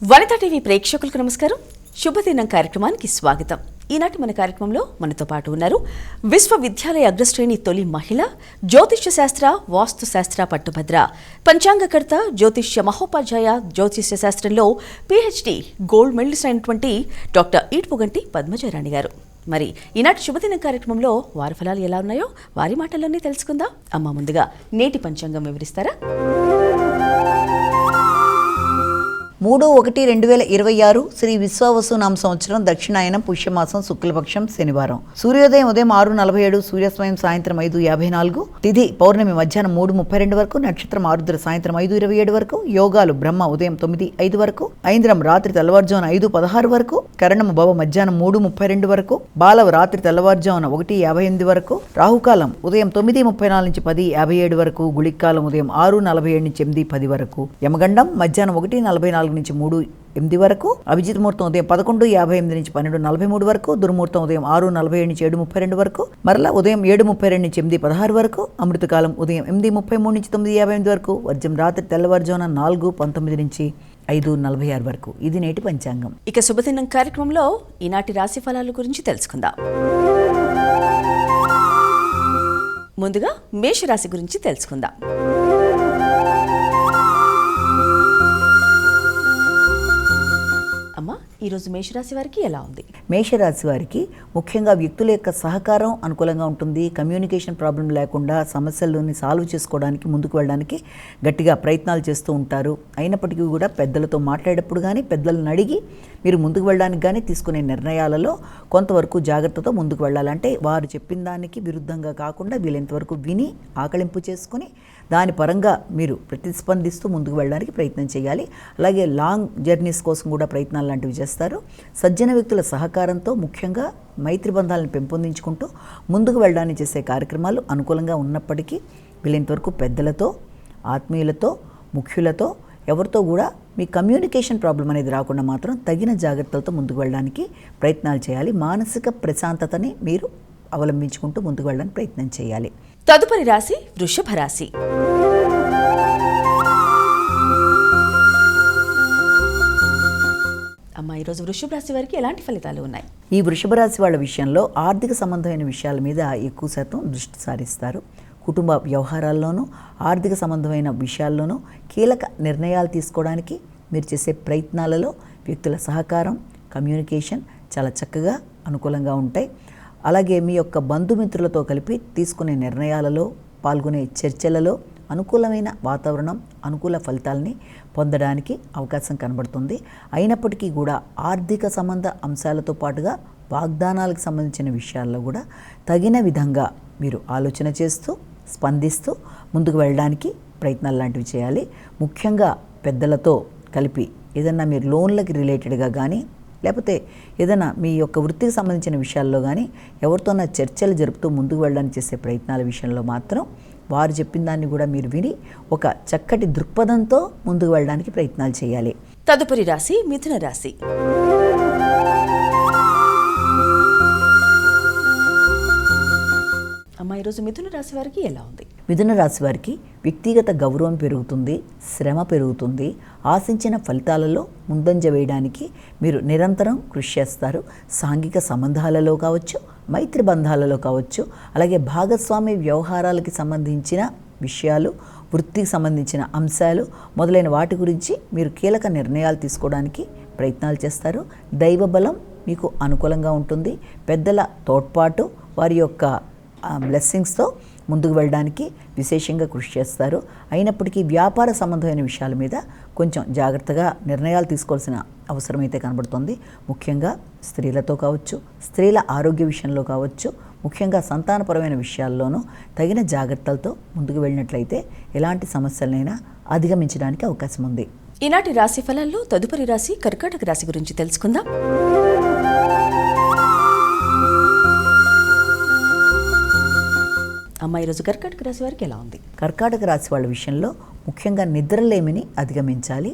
Vanitha TV ప్రేక్షకులకు నమస్కారం. శుభదినం కార్యక్రమానికి స్వాగతం. ఈనాటి మన కార్యక్రమంలో మనతో పాటు ఉన్నారు విశ్వవిద్యాలయ అగ్రశ్రేణి తొలి మహిళ, జ్యోతిష్య శాస్త్ర వాస్తు శాస్త్ర పట్టుభద్ర, పంచాంగకర్త, జ్యోతిష్య మహోపాధ్యాయ, జ్యోతిష్య శాస్త్రంలో PhD గోల్డ్ మెడలిస్ట్ అయినటువంటి డాక్టర్ ఈడ్పుగంటి పద్మజారాణి గారు. మరి ఈనాటి శుభదినం కార్యక్రమంలో వారి ఫలాలు ఎలా ఉన్నాయో వారి మాటల్లోనే తెలుసుకుందాం. అమ్మ, ముందుగా నేటి పంచాంగం వివరిస్తారా? 3/1/2026 శ్రీ విశ్వావసునామ సంవత్సరం దక్షిణాయనం పుష్యమాసం శుక్లపక్షం శనివారం. సూర్యోదయం ఉదయం 6:47, సూర్యాస్తమయం సాయంత్రం 5:54, తిథి పౌర్ణమి మధ్యాహ్నం 3:32 వరకు, నక్షత్రం ఆరుద్ర సాయంత్రం 5:27 వరకు, యోగాలు బ్రహ్మ ఉదయం 9:05 వరకు, ఐంద్రం రాత్రి తెల్లవారుజామున 5:16 వరకు, కరణము భవ మధ్యాహ్నం 3:32 వరకు, బాలవ రాత్రి తెల్లవారుజామున 1:58 వరకు, రాహుకాలం ఉదయం 9:34 నుంచి 10:57 వరకు, గుళికాలం ఉదయం 6:47 నుంచి 8:10 వరకు, యమగండం మధ్యాహ్నం 1:44 నుంచి 3:08 వరకు, అభిజిత్ ముహూర్తం ఉదయం 11:58 నుంచి 12:43 వరకు, దుర్ముహూర్తం ఉదయం 6:47 నుంచి 7:32 వరకు, మరలా ఉదయం 7:32 నుంచి 8:16 వరకు, అమృతకాలం ఉదయం 8:33 నుంచి 9:58 వరకు, వర్జం రాత్రి తెల్లవారుజామున 4:19 నుంచి 5:46 వరకు. ఇది నేటి పంచాంగం. ఇక శుభదినం కార్యక్రమంలో ఈనాటి రాశి ఫలాల గురించి తెలుసుకుందాం. ముందుగా మేషరాశి గురించి తెలుసుకుందాం. ఈరోజు మేషరాశి వారికి ఎలా ఉంది? మేషరాశి వారికి ముఖ్యంగా వ్యక్తుల యొక్క సహకారం అనుకూలంగా ఉంటుంది. కమ్యూనికేషన్ ప్రాబ్లం లేకుండా సమస్యలని సాల్వ్ చేసుకోవడానికి, ముందుకు వెళ్ళడానికి గట్టిగా ప్రయత్నాలు చేస్తూ ఉంటారు. అయినప్పటికీ కూడా పెద్దలతో మాట్లాడేటప్పుడు కానీ, పెద్దలను అడిగి మీరు ముందుకు వెళ్ళడానికి కానీ తీసుకునే నిర్ణయాలలో కొంతవరకు జాగ్రత్తతో ముందుకు వెళ్ళాలంటే వారు చెప్పిన దానికి విరుద్ధంగా కాకుండా వీలైనంతవరకు విని ఆకలింపు చేసుకుని దాని పరంగా మీరు ప్రతిస్పందిస్తూ ముందుకు వెళ్ళడానికి ప్రయత్నం చేయాలి. అలాగే లాంగ్ జర్నీస్ కోసం కూడా ప్రయత్నాలు లాంటివి చేస్తారు. సజ్జన వ్యక్తుల సహకారంతో ముఖ్యంగా మైత్రి బంధాలను పెంపొందించుకుంటూ ముందుకు వెళ్ళడానికి చేసే కార్యక్రమాలు అనుకూలంగా ఉన్నప్పటికీ వీలైనంతవరకు పెద్దలతో, ఆత్మీయులతో, ముఖ్యులతో ఎవరితో కూడా మీ కమ్యూనికేషన్ ప్రాబ్లం అనేది రాకుండా మాత్రం తగిన జాగ్రత్తలతో ముందుకు వెళ్ళడానికి ప్రయత్నాలు చేయాలి. మానసిక ప్రశాంతతని మీరు అవలంబించుకుంటూ ముందుకు వెళ్ళడానికి ప్రయత్నం చేయాలి. తదుపరి రాశి వృషభ రాశి. అమ్మ, ఈరోజు వృషభ రాశి వారికి ఎలాంటి ఫలితాలు ఉన్నాయి? ఈ వృషభ రాశి వాళ్ళ విషయంలో ఆర్థిక సంబంధమైన విషయాల మీద ఎక్కువ శాతం దృష్టి సారిస్తారు. కుటుంబ వ్యవహారాల్లోనూ, ఆర్థిక సంబంధమైన విషయాల్లోనూ కీలక నిర్ణయాలు తీసుకోవడానికి మీరు చేసే ప్రయత్నాలలో వ్యక్తుల సహకారం, కమ్యూనికేషన్ చాలా చక్కగా అనుకూలంగా ఉంటాయి. అలాగే మీ యొక్క బంధుమిత్రులతో కలిపి తీసుకునే నిర్ణయాలలో, పాల్గొనే చర్చలలో అనుకూలమైన వాతావరణం, అనుకూల ఫలితాలని పొందడానికి అవకాశం కనబడుతుంది. అయినప్పటికీ కూడా ఆర్థిక సంబంధ అంశాలతో పాటుగా వాగ్దానాలకు సంబంధించిన విషయాల్లో కూడా తగిన విధంగా మీరు ఆలోచన చేస్తూ, స్పందిస్తూ ముందుకు వెళ్ళడానికి ప్రయత్నాలు లాంటివి చేయాలి. ముఖ్యంగా పెద్దలతో కలిపి ఏదన్నా మీరు లోన్లకి రిలేటెడ్గా కానీ, లేకపోతే ఏదైనా మీ యొక్క వృత్తికి సంబంధించిన విషయాల్లో కానీ ఎవరితోనా చర్చలు జరుపుతూ ముందుకు వెళ్ళడానికి చేసే ప్రయత్నాల విషయంలో మాత్రం వారు చెప్పిన దాన్ని కూడా మీరు విని ఒక చక్కటి దృక్పథంతో ముందుకు వెళ్ళడానికి ప్రయత్నాలు చేయాలి. తదుపరి రాశి మిథున రాశి. అమ్మ, ఈరోజు మిథున రాశి వారికి ఎలా ఉంది? మిథున రాశి వారికి వ్యక్తిగత గౌరవం పెరుగుతుంది, శ్రమ పెరుగుతుంది. ఆశించిన ఫలితాలలో ముందంజ వేయడానికి మీరు నిరంతరం కృషి చేస్తారు. సాంఘిక సంబంధాలలో కావచ్చు, మైత్రి బంధాలలో కావచ్చు, అలాగే భాగస్వామి వ్యవహారాలకి సంబంధించిన విషయాలు, వృత్తికి సంబంధించిన అంశాలు మొదలైన వాటి గురించి మీరు కీలక నిర్ణయాలు తీసుకోవడానికి ప్రయత్నాలు చేస్తారు. దైవ బలం మీకు అనుకూలంగా ఉంటుంది. పెద్దల తోడ్పాటు, వారి యొక్క బ్లెస్సింగ్స్తో ముందుకు వెళ్ళడానికి విశేషంగా కృషి చేస్తారు. అయినప్పటికీ వ్యాపార సంబంధమైన విషయాల మీద కొంచెం జాగ్రత్తగా నిర్ణయాలు తీసుకోవాల్సిన అవసరం అయితే కనబడుతుంది. ముఖ్యంగా స్త్రీలతో కావచ్చు, స్త్రీల ఆరోగ్య విషయంలో కావచ్చు, ముఖ్యంగా సంతానపరమైన విషయాల్లోనూ తగిన జాగ్రత్తలతో ముందుకు వెళ్ళినట్లయితే ఎలాంటి సమస్యలనైనా అధిగమించడానికి అవకాశం ఉంది. ఈనాటి రాశి ఫలాల్లో తదుపరి రాశి కర్కాటక రాశి గురించి తెలుసుకుందాం. అమ్మ, ఈరోజు కర్కాటక రాశి వారికి ఎలా ఉంది? కర్కాటక రాశి వాళ్ళ విషయంలో ముఖ్యంగా నిద్రలేమిని అధిగమించాలి.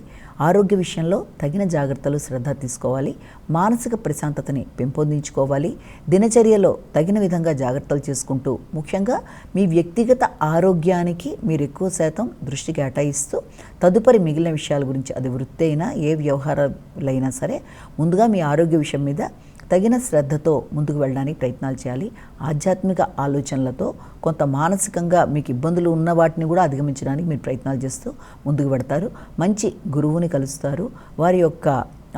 ఆరోగ్య విషయంలో తగిన జాగ్రత్తలు శ్రద్ధ తీసుకోవాలి. మానసిక ప్రశాంతతని పెంపొందించుకోవాలి. దినచర్యలో తగిన విధంగా జాగ్రత్తలు చేసుకుంటూ ముఖ్యంగా మీ వ్యక్తిగత ఆరోగ్యానికి మీరు ఎక్కువ శాతం దృష్టి కేటాయిస్తూ తదుపరి మిగిలిన విషయాల గురించి, అది వృత్తి అయినా ఏ వ్యవహారాలైనా సరే, ముందుగా మీ ఆరోగ్య విషయం మీద తగిన శ్రద్ధతో ముందుకు వెళ్ళడానికి ప్రయత్నాలు చేయాలి. ఆధ్యాత్మిక ఆలోచనలతో కొంత మానసికంగా మీకు ఇబ్బందులు ఉన్న వాటిని కూడా అధిగమించడానికి మీరు ప్రయత్నాలు చేస్తూ ముందుకు పెడతారు. మంచి గురువుని కలుస్తారు. వారి యొక్క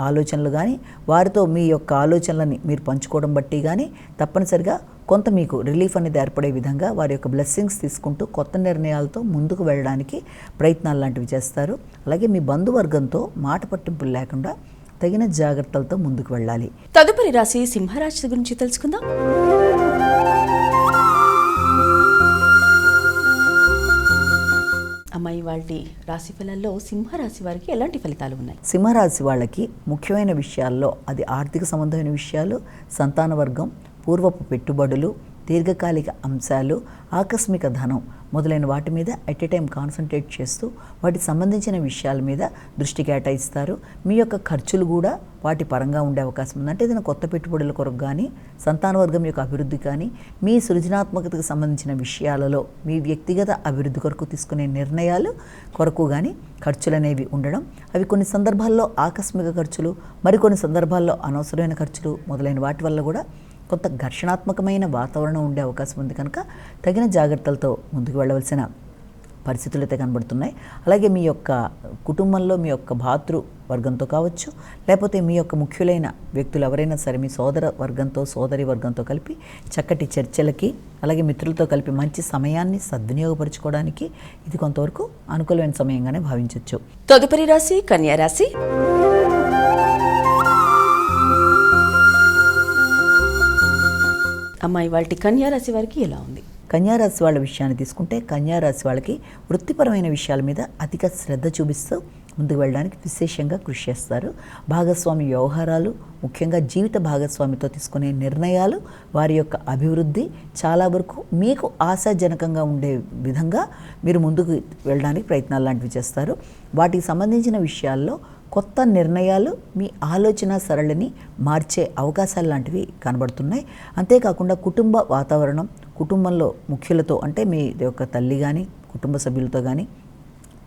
ఆలోచనలు కానీ, వారితో మీ యొక్క ఆలోచనలని మీరు పంచుకోవడం బట్టి కానీ తప్పనిసరిగా కొంత మీకు రిలీఫ్ అనేది ఏర్పడే విధంగా వారి యొక్క బ్లెస్సింగ్స్ తీసుకుంటూ కొత్త నిర్ణయాలతో ముందుకు వెళ్ళడానికి ప్రయత్నాలు లాంటివి చేస్తారు. అలాగే మీ బంధువర్గంతో మాట పట్టింపులు లేకుండా తగిన జాగ్రత్తలతో ముందుకు వెళ్ళాలి. తదుపరి రాశి సింహరాశి గురించి తెలుసుకుందాం. అమ్మాయి వాళ్ళ రాశి ఫలాల్లో సింహరాశి వారికి ఎలాంటి ఫలితాలు ఉన్నాయి? సింహరాశి వాళ్ళకి ముఖ్యమైన విషయాల్లో అది ఆర్థిక సంబంధమైన విషయాలు, సంతాన వర్గం, పూర్వపు పెట్టుబడులు, దీర్ఘకాలిక అంశాలు, ఆకస్మిక ధనం మొదలైన వాటి మీద ఎట్ ఏ టైం కాన్సన్ట్రేట్ చేస్తూ వాటికి సంబంధించిన విషయాల మీద దృష్టి కేటాయిస్తారు. మీ యొక్క ఖర్చులు కూడా వాటి పరంగా ఉండే అవకాశం ఉంది. అంటే ఏదైనా కొత్త పెట్టుబడుల కొరకు కానీ, సంతాన వర్గం యొక్క అభివృద్ధి కానీ, మీ సృజనాత్మకతకు సంబంధించిన విషయాలలో మీ వ్యక్తిగత అభివృద్ధి కొరకు తీసుకునే నిర్ణయాలు కొరకు కానీ ఖర్చులు అనేవి ఉండడం, అవి కొన్ని సందర్భాల్లో ఆకస్మిక ఖర్చులు, మరికొన్ని సందర్భాల్లో అనవసరమైన ఖర్చులు మొదలైన వాటి వల్ల కూడా కొంత ఘర్షణాత్మకమైన వాతావరణం ఉండే అవకాశం ఉంది. కనుక తగిన జాగ్రత్తలతో ముందుకు వెళ్ళవలసిన పరిస్థితులు అయితే కనబడుతున్నాయి. అలాగే మీ యొక్క కుటుంబంలో మీ యొక్క భాతృ వర్గంతో కావచ్చు, లేకపోతే మీ యొక్క ముఖ్యులైన వ్యక్తులు ఎవరైనా సరే మీ సోదర వర్గంతో, సోదరి వర్గంతో కలిపి చక్కటి చర్చలకి, అలాగే మిత్రులతో కలిపి మంచి సమయాన్ని సద్వినియోగపరచుకోవడానికి ఇది కొంతవరకు అనుకూలమైన సమయంగానే భావించవచ్చు. తదుపరి రాశి కన్యా రాశి. అమ్మాయి వాళ్ళ కన్యా రాశి వారికి ఎలా ఉంది? కన్యారాశి వాళ్ళ విషయాన్ని తీసుకుంటే కన్యారాశి వాళ్ళకి వృత్తిపరమైన విషయాల మీద అధిక శ్రద్ధ చూపిస్తూ ముందుకు వెళ్ళడానికి విశేషంగా కృషి చేస్తారు. భాగస్వామి వ్యవహారాలు, ముఖ్యంగా జీవిత భాగస్వామితో తీసుకునే నిర్ణయాలు, వారి యొక్క అభివృద్ధి చాలా వరకు మీకు ఆశాజనకంగా ఉండే విధంగా మీరు ముందుకు వెళ్ళడానికి ప్రయత్నాలు లాంటివి చేస్తారు. వాటికి సంబంధించిన విషయాల్లో కొత్త నిర్ణయాలు మీ ఆలోచన సరళిని మార్చే అవకాశాలు లాంటివి కనబడుతున్నాయి. అంతేకాకుండా కుటుంబ వాతావరణం, కుటుంబంలో ముఖ్యులతో అంటే మీ యొక్క తల్లి కానీ, కుటుంబ సభ్యులతో కానీ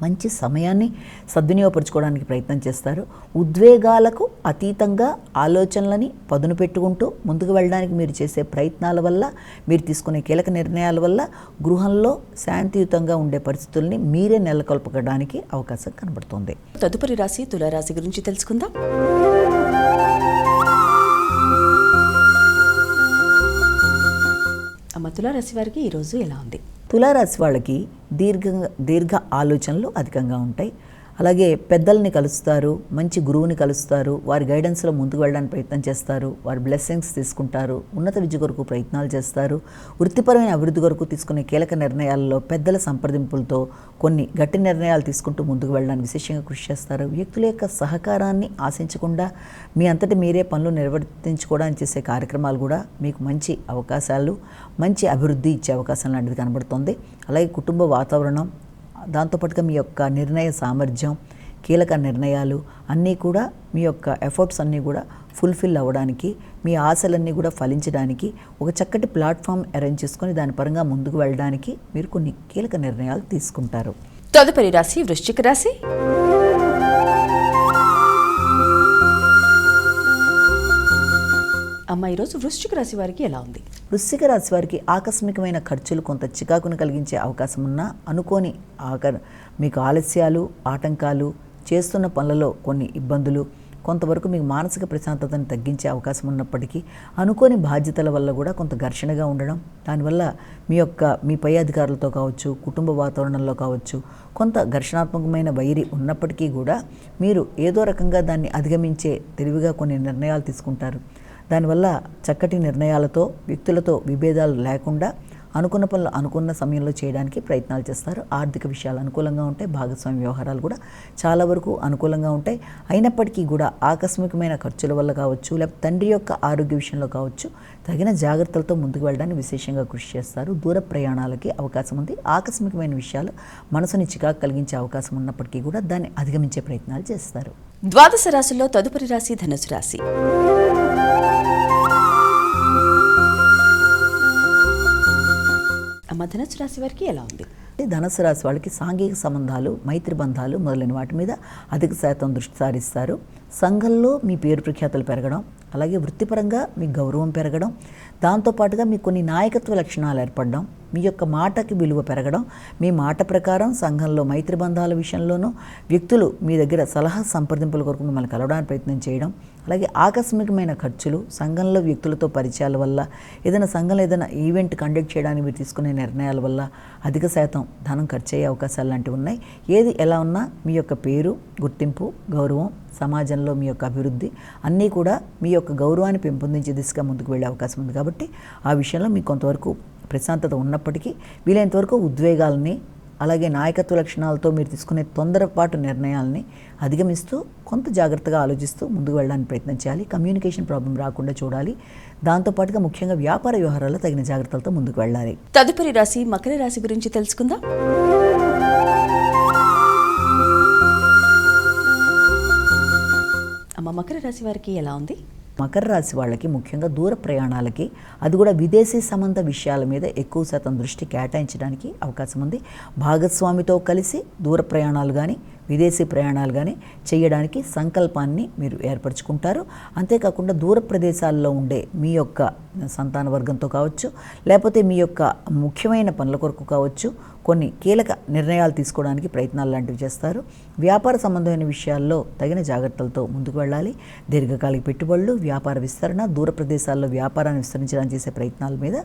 మంచి సమయాన్ని సద్వినియోగపరచుకోవడానికి ప్రయత్నం చేస్తారు. ఉద్వేగాలకు అతీతంగా ఆలోచనలని పదును పెట్టుకుంటూ ముందుకు వెళ్ళడానికి మీరు చేసే ప్రయత్నాల వల్ల, మీరు తీసుకునే కీలక నిర్ణయాల వల్ల గృహంలో శాంతియుతంగా ఉండే పరిస్థితుల్ని మీరే నెలకొల్పడానికి అవకాశం కనబడుతుంది. తదుపరి రాశి తులారాశి గురించి తెలుసుకుందాం. అమ్మ తులారాశి వారికి ఈరోజు ఎలా ఉంది? తులారాశి వాళ్ళకి దీర్ఘ ఆలోచనలు అధికంగా ఉంటాయి. అలాగే పెద్దల్ని కలుస్తారు, మంచి గురువుని కలుస్తారు, వారి గైడెన్స్లో ముందుకు వెళ్ళడానికి ప్రయత్నం చేస్తారు, వారి బ్లెస్సింగ్స్ తీసుకుంటారు, ఉన్నత విద్య కొరకు ప్రయత్నాలు చేస్తారు. వృత్తిపరమైన అభివృద్ధి కొరకు తీసుకునే కీలక నిర్ణయాలలో పెద్దల సంప్రదింపులతో కొన్ని గట్టి నిర్ణయాలు తీసుకుంటూ ముందుకు వెళ్ళడానికి విశేషంగా కృషి చేస్తారు. వ్యక్తుల యొక్క సహకారాన్ని ఆశించకుండా మీ అంతటి మీరే పనులు నిర్వర్తించుకోవడానికి చేసే కార్యక్రమాలు కూడా మీకు మంచి అవకాశాలు, మంచి అభివృద్ధి ఇచ్చే అవకాశం లాంటిది కనబడుతుంది. అలాగే కుటుంబ వాతావరణం, దాంతోపాటుగా మీ యొక్క నిర్ణయ సామర్థ్యం, కీలక నిర్ణయాలు అన్నీ కూడా మీ యొక్క ఎఫర్ట్స్ అన్నీ కూడా ఫుల్ఫిల్ అవ్వడానికి, మీ ఆశలన్నీ కూడా ఫలించడానికి ఒక చక్కటి ప్లాట్ఫామ్ అరేంజ్ చేసుకొని దాని పరంగా ముందుకు వెళ్ళడానికి మీరు కొన్ని కీలక నిర్ణయాలు తీసుకుంటారు. తదుపరి రాశి వృశ్చిక రాశి. అమ్మ ఈరోజు వృశ్చిక రాశి వారికి ఎలా ఉంది? వృశ్చిక రాశి వారికి ఆకస్మికమైన ఖర్చులు కొంత చికాకును కలిగించే అవకాశం ఉన్నా, అనుకోని మీకు ఆలస్యాలు, ఆటంకాలు, చేస్తున్న పనులలో కొన్ని ఇబ్బందులు, కొంతవరకు మీకు మానసిక ప్రశాంతతను తగ్గించే అవకాశం ఉన్నప్పటికీ అనుకోని బాధ్యతల వల్ల కూడా కొంత ఘర్షణగా ఉండడం, దానివల్ల మీ పై అధికారులతో కావచ్చు, కుటుంబ వాతావరణంలో కావచ్చు కొంత ఘర్షణాత్మకమైన వైరి ఉన్నప్పటికీ కూడా మీరు ఏదో రకంగా దాన్ని అధిగమించే తెలివిగా కొన్ని నిర్ణయాలు తీసుకుంటారు. దానివల్ల చక్కటి నిర్ణయాలతో వ్యక్తులతో విభేదాలు లేకుండా అనుకున్న పనులు అనుకున్న సమయంలో చేయడానికి ప్రయత్నాలు చేస్తారు. ఆర్థిక విషయాలు అనుకూలంగా ఉంటాయి. భాగస్వామ్య వ్యవహారాలు కూడా చాలా వరకు అనుకూలంగా ఉంటాయి. అయినప్పటికీ కూడా ఆకస్మికమైన ఖర్చుల వల్ల కావచ్చు, లేకపోతే తండ్రి యొక్క ఆరోగ్య విషయంలో కావచ్చు, తగిన జాగ్రత్తలతో ముందుకు వెళ్ళడానికి విశేషంగా కృషి చేస్తారు. దూర ప్రయాణాలకి అవకాశం ఉంది. ఆకస్మికమైన విషయాలు మనసుని చికాకు కలిగించే అవకాశం ఉన్నప్పటికీ కూడా దాన్ని అధిగమించే ప్రయత్నాలు చేస్తారు. ద్వాదశ రాశుల్లో తదుపరి రాశి ధనుసు రాశి. అమ్మ, ధనుసు రాశి వారికి ఎలా ఉంది? ధనుసు రాశి వాళ్ళకి సాంఘిక సంబంధాలు, మైత్రి బంధాలు మొదలైన వాటి మీద అధిక శాతం దృష్టి సారిస్తారు. సంఘంలో మీ పేరు ప్రఖ్యాతులు పెరగడం, అలాగే వృత్తిపరంగా మీ గౌరవం పెరగడం, దాంతోపాటుగా మీకు కొన్ని నాయకత్వ లక్షణాలు ఏర్పడడం, మీ యొక్క మాటకి విలువ పెరగడం, మీ మాట ప్రకారం సంఘంలో మైత్రి బంధాల విషయంలోనూ వ్యక్తులు మీ దగ్గర సలహా సంప్రదింపుల కొరకు మిమ్మల్ని కలవడానికి ప్రయత్నం చేయడం, అలాగే ఆకస్మికమైన ఖర్చులు, సంఘంలో వ్యక్తులతో పరిచయాల వల్ల, ఏదైనా సంఘంలో ఏదైనా ఈవెంట్ కండక్ట్ చేయడానికి మీరు తీసుకునే నిర్ణయాల వల్ల అధిక శాతం ధనం ఖర్చు అయ్యే అవకాశాలు లాంటివి ఉన్నాయి. ఏది ఎలా ఉన్నా మీ యొక్క పేరు, గుర్తింపు, గౌరవం, సమాజంలో మీ యొక్క అభివృద్ధి అన్నీ కూడా మీ యొక్క గౌరవాన్ని పెంపొందించే దిశగా ముందుకు వెళ్ళే అవకాశం ఉంది. కాబట్టి ఆ విషయంలో మీకు కొంతవరకు ప్రశాంతత ఉన్నప్పటికీ వీలైనంతవరకు ఉద్వేగాలని, అలాగే నాయకత్వ లక్షణాలతో మీరు తీసుకునే తొందరపాటు నిర్ణయాలని అధిగమిస్తూ కొంత జాగ్రత్తగా ఆలోచిస్తూ ముందుకు వెళ్ళడానికి ప్రయత్నం చేయాలి. కమ్యూనికేషన్ ప్రాబ్లం రాకుండా చూడాలి. దాంతోపాటుగా ముఖ్యంగా వ్యాపార వ్యవహారాల్లో తగిన జాగ్రత్తలతో ముందుకు వెళ్ళాలి. తదుపరి రాశి మకర రాశి గురించి తెలుసుకుందాం. అమ్మ, మకర రాశి వారికి ఎలా ఉంది? మకర రాశి వాళ్ళకి ముఖ్యంగా దూర ప్రయాణాలకి, అది కూడా విదేశీ సంబంధ విషయాల మీద ఎక్కువ శాతం దృష్టి కేటాయించడానికి అవకాశం ఉంది. భాగస్వామితో కలిసి దూర ప్రయాణాలు కానీ విదేశీ ప్రయాణాలు కానీ చేయడానికి సంకల్పాన్ని మీరు ఏర్పరచుకుంటారు. అంతేకాకుండా దూర ప్రదేశాల్లో ఉండే మీ యొక్క సంతాన వర్గంతో కావచ్చు, లేకపోతే మీ యొక్క ముఖ్యమైన పనుల కొరకు కావచ్చు, కొన్ని కీలక నిర్ణయాలు తీసుకోవడానికి ప్రయత్నాలు లాంటివి చేస్తారు. వ్యాపార సంబంధమైన విషయాల్లో తగిన జాగ్రత్తలతో ముందుకు వెళ్ళాలి. దీర్ఘకాలిక పెట్టుబడులు, వ్యాపార విస్తరణ, దూర ప్రదేశాల్లో వ్యాపారాన్ని విస్తరించడానికి చేసే ప్రయత్నాల మీద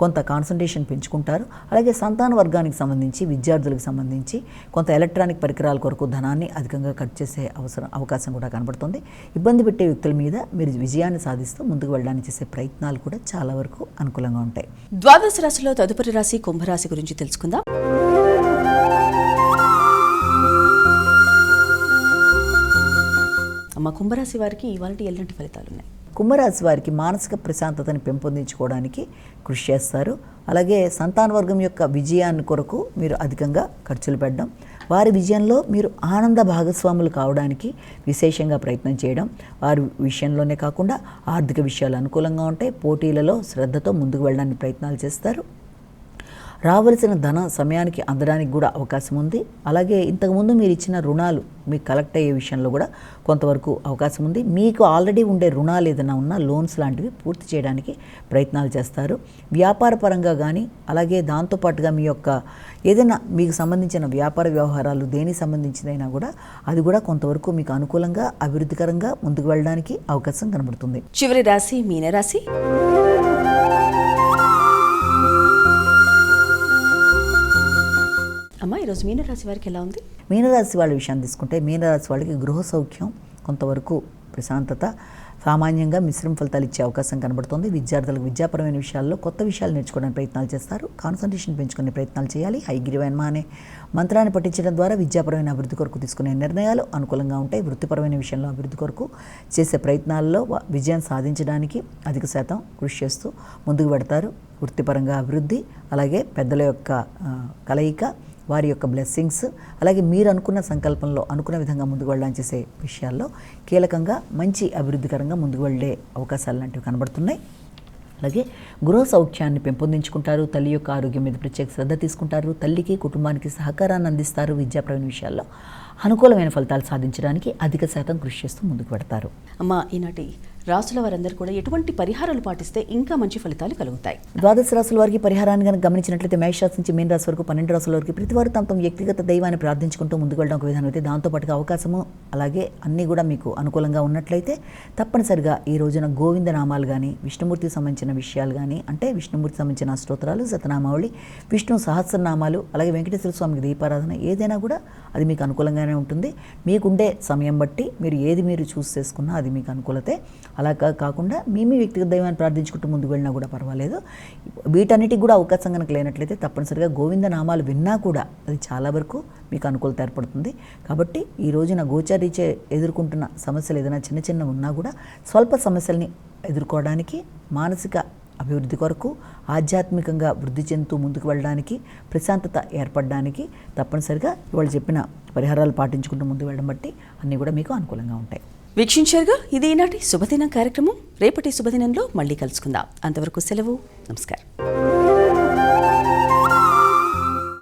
కొంత కాన్సన్ట్రేషన్ పెంచుకుంటారు. అలాగే సంతాన వర్గానికి సంబంధించి, విద్యార్థులకు సంబంధించి కొంత ఎలక్ట్రానిక్ పరికరాల కొరకు ధనాన్ని అధికంగా ఖర్చు చేసే అవకాశం కూడా కనబడుతుంది. ఇబ్బంది పెట్టే వ్యక్తుల మీద మీరు విజయాన్ని సాధిస్తూ ముందుకు వెళ్ళడానికి చేసే ప్రయత్నాలు కూడా చాలా వరకు అనుకూలంగా ఉంటాయి. ద్వాదశ రాశిలో తదుపరి రాశి కుంభరాశి గురించి తెలుసుకుందాం. అమ్మ, కుంభరాశి వారికి ఇవాళ ఎలాంటి ఫలితాలు ఉన్నాయి? కుంభరాశి వారికి మానసిక ప్రశాంతతని పెంపొందించుకోవడానికి కృషి చేస్తారు. అలాగే సంతాన వర్గం యొక్క విజయాన్ని కొరకు మీరు అధికంగా ఖర్చులు పెట్టడం, వారి విజయంలో మీరు ఆనంద భాగస్వాములు కావడానికి విశేషంగా ప్రయత్నం చేయడం, వారి విషయంలోనే కాకుండా ఆర్థిక విషయాలు అనుకూలంగా ఉంటాయి. పోటీలలో శ్రద్ధతో ముందుకు వెళ్ళడానికి ప్రయత్నాలు చేస్తారు. రావలసిన ధన సమయానికి అందడానికి కూడా అవకాశం ఉంది. అలాగే ఇంతకుముందు మీరు ఇచ్చిన రుణాలు మీకు కలెక్ట్ అయ్యే విషయంలో కూడా కొంతవరకు అవకాశం ఉంది. మీకు ఆల్రెడీ ఉండే రుణాలు ఏదైనా ఉన్నా లోన్స్ లాంటివి పూర్తి చేయడానికి ప్రయత్నాలు చేస్తారు. వ్యాపార పరంగా కానీ, అలాగే దాంతోపాటుగా మీ యొక్క ఏదైనా మీకు సంబంధించిన వ్యాపార వ్యవహారాలు దేనికి సంబంధించినైనా కూడా అది కూడా కొంతవరకు మీకు అనుకూలంగా, అభివృద్ధికరంగా ముందుకు వెళ్ళడానికి అవకాశం కనబడుతుంది. చివరి రాశి మీనరాశి. అమ్మ, ఈరోజు మీనరాశి వారికి ఎలా ఉంది? మీనరాశి వాళ్ళ విషయాన్ని తీసుకుంటే మీనరాశి వాళ్ళకి గృహ సౌఖ్యం, కొంతవరకు ప్రశాంతత, సామాన్యంగా మిశ్రమ ఫలితాలు ఇచ్చే అవకాశం కనబడుతుంది. విద్యార్థులకు విద్యాపరమైన విషయాల్లో కొత్త విషయాలు నేర్చుకోవడానికి ప్రయత్నాలు చేస్తారు. కాన్సన్ట్రేషన్ పెంచుకునే ప్రయత్నాలు చేయాలి. హైగ్రీవన్మ అనే మంత్రాన్ని పఠించడం ద్వారా విద్యాపరమైన అభివృద్ధి కొరకు తీసుకునే నిర్ణయాలు అనుకూలంగా ఉంటాయి. వృత్తిపరమైన విషయంలో అభివృద్ధి కొరకు చేసే ప్రయత్నాల్లో విజయం సాధించడానికి అధిక శాతం కృషి చేస్తూ ముందుకు పెడతారు. వృత్తిపరంగా అభివృద్ధి, అలాగే పెద్దల యొక్క కలయిక, వారి యొక్క బ్లెస్సింగ్స్, అలాగే మీరు అనుకున్న సంకల్పంలో అనుకున్న విధంగా ముందుకు వెళ్ళడానికి చేసే విషయాల్లో కీలకంగా మంచి అభివృద్ధికరంగా ముందుకు వెళ్ళే అవకాశాలు లాంటివి కనబడుతున్నాయి. అలాగే గృహ సౌఖ్యాన్ని పెంపొందించుకుంటారు. తల్లి యొక్క ఆరోగ్యం మీద ప్రత్యేక శ్రద్ధ తీసుకుంటారు. తల్లికి, కుటుంబానికి సహకారాన్ని అందిస్తారు. విద్యాపరమైన విషయాల్లో అనుకూలమైన ఫలితాలు సాధించడానికి అధిక శాతం కృషి చేస్తూ ముందుకు పెడతారు. అమ్మ, ఈనాటి రాసుల వారందరూ కూడా ఎటువంటి పరిహారాలు పాటిస్తే ఇంకా మంచి ఫలితాలు కలుగుతాయి? ద్వాదశ రాశుల వారికి పరిహారాన్ని కనుక గమనించినట్లయితే మేషరాశి నుంచి మీన రాశి వరకు 12 రాశుల వరకు ప్రతివారు తమ వ్యక్తిగత దైవాన్ని ప్రార్థించుకుంటూ ముందుకు వెళ్ళడం ఒక విధానం అయితే, దాంతోపాటుగా అవకాశము అలాగే అన్నీ కూడా మీకు అనుకూలంగా ఉన్నట్లయితే తప్పనిసరిగా ఈ రోజున గోవింద నామాలు కానీ, విష్ణుమూర్తికి సంబంధించిన విషయాలు కానీ, అంటే విష్ణుమూర్తికి సంబంధించిన స్తోత్రాలు, సతనామావళి, విష్ణు సహస్రనామాలు, అలాగే వెంకటేశ్వర స్వామికి దీపారాధన ఏదైనా కూడా అది మీకు అనుకూలంగానే ఉంటుంది. మీకుండే సమయం బట్టి మీరు ఏది చూస్ చేసుకున్నా అది మీకు అనుకూలతే. అలా కాకుండా మీ వ్యక్తిగత దైవాన్ని ప్రార్థించుకుంటూ ముందుకు వెళ్ళినా కూడా పర్వాలేదు. వీటన్నిటికి కూడా అవకాశం కనుక లేనట్లయితే తప్పనిసరిగా గోవింద నామాలు విన్నా కూడా అది చాలా వరకు మీకు అనుకూలత ఏర్పడుతుంది. కాబట్టి ఈ రోజున గోచారీచే ఎదుర్కొంటున్న సమస్యలు ఏదైనా చిన్న చిన్న ఉన్నా కూడా స్వల్ప సమస్యల్ని ఎదుర్కోవడానికి, మానసిక అభివృద్ధి కొరకు, ఆధ్యాత్మికంగా వృద్ధి చెందుతూ ముందుకు వెళ్ళడానికి, ప్రశాంతత ఏర్పడడానికి తప్పనిసరిగా వాళ్ళు చెప్పిన పరిహారాలు పాటించుకుంటూ ముందుకు వెళ్ళడం బట్టి అన్నీ కూడా మీకు అనుకూలంగా ఉంటాయి. వీక్షించారుగా, ఇది ఈనాటి శుభదినం కార్యక్రమం. రేపటి శుభదినంలో మళ్ళీ కలుసుకుందాం. అంతవరకు సెలవు. నమస్కారం.